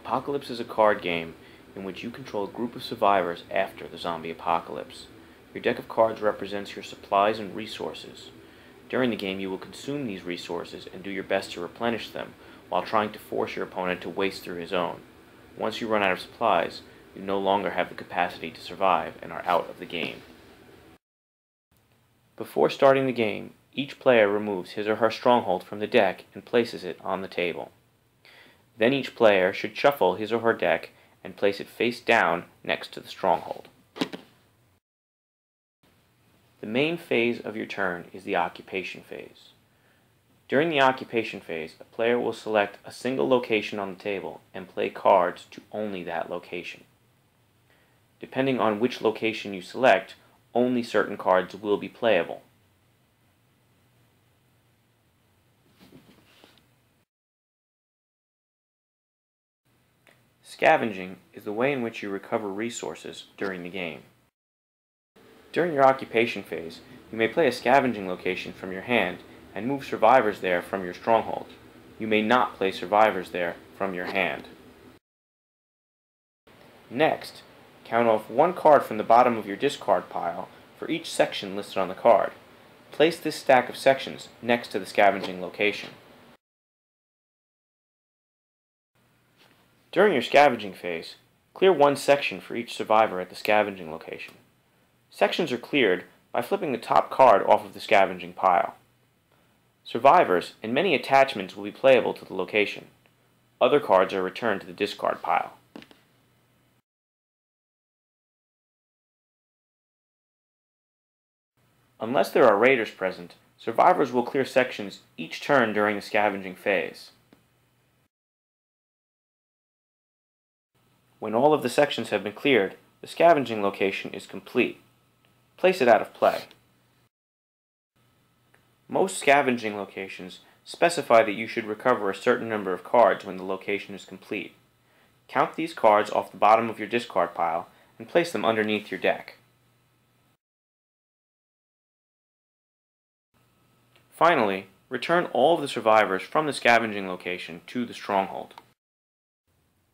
Apocalypse is a card game in which you control a group of survivors after the zombie apocalypse. Your deck of cards represents your supplies and resources. During the game, you will consume these resources and do your best to replenish them while trying to force your opponent to waste through his own. Once you run out of supplies, you no longer have the capacity to survive and are out of the game. Before starting the game, each player removes his or her stronghold from the deck and places it on the table. Then each player should shuffle his or her deck and place it face down next to the stronghold. The main phase of your turn is the occupation phase. During the occupation phase, a player will select a single location on the table and play cards to only that location. Depending on which location you select, only certain cards will be playable. Scavenging is the way in which you recover resources during the game. During your occupation phase, you may play a scavenging location from your hand and move survivors there from your stronghold. You may not play survivors there from your hand. Next, count off one card from the bottom of your discard pile for each section listed on the card. Place this stack of sections next to the scavenging location. During your scavenging phase, clear one section for each survivor at the scavenging location. Sections are cleared by flipping the top card off of the scavenging pile. Survivors and many attachments will be playable to the location. Other cards are returned to the discard pile. Unless there are raiders present, survivors will clear sections each turn during the scavenging phase. When all of the sections have been cleared, the scavenging location is complete. Place it out of play. Most scavenging locations specify that you should recover a certain number of cards when the location is complete. Count these cards off the bottom of your discard pile and place them underneath your deck. Finally, return all of the survivors from the scavenging location to the stronghold.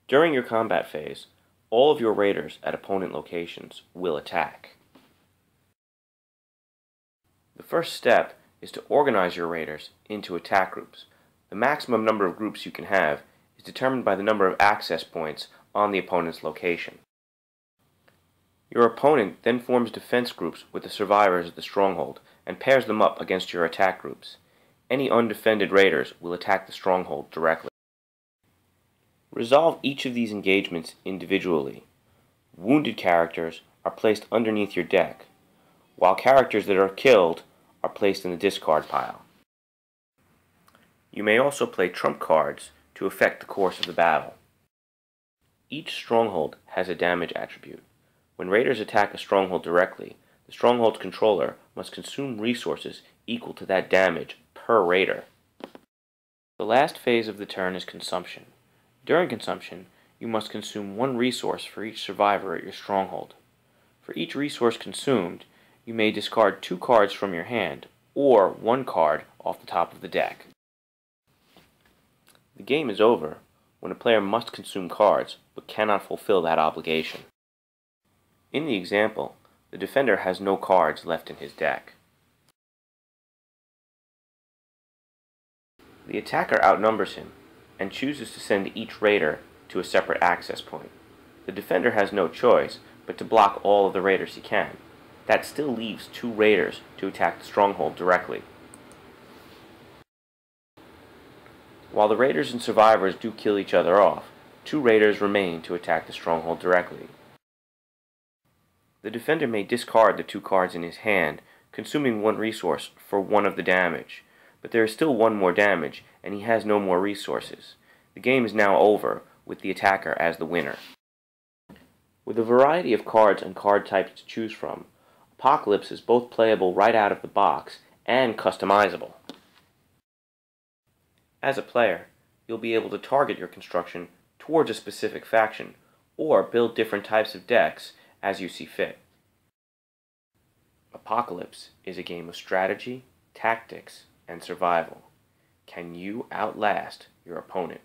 During your combat phase, all of your raiders at opponent locations will attack. The first step is to organize your raiders into attack groups. The maximum number of groups you can have is determined by the number of access points on the opponent's location. Your opponent then forms defense groups with the survivors of the stronghold and pairs them up against your attack groups. Any undefended raiders will attack the stronghold directly. Resolve each of these engagements individually. Wounded characters are placed underneath your deck, while characters that are killed are placed in the discard pile. You may also play trump cards to affect the course of the battle. Each stronghold has a damage attribute. When raiders attack a stronghold directly, the stronghold's controller must consume resources equal to that damage per raider. The last phase of the turn is consumption. During consumption, you must consume one resource for each survivor at your stronghold. For each resource consumed, you may discard 2 cards from your hand, or 1 card off the top of the deck. The game is over when a player must consume cards, but cannot fulfill that obligation. In the example, the defender has no cards left in his deck. The attacker outnumbers him, and chooses to send each raider to a separate access point. The defender has no choice but to block all of the raiders he can. That still leaves 2 raiders to attack the stronghold directly. While the raiders and survivors do kill each other off, 2 raiders remain to attack the stronghold directly. The defender may discard the 2 cards in his hand, consuming 1 resource for 1 of the damage, but there is still 1 more damage, and he has no more resources. The game is now over, with the attacker as the winner. With a variety of cards and card types to choose from, Apocalypse is both playable right out of the box and customizable. As a player, you'll be able to target your construction towards a specific faction, or build different types of decks as you see fit. Apocalypse is a game of strategy, tactics, and survival. Can you outlast your opponent?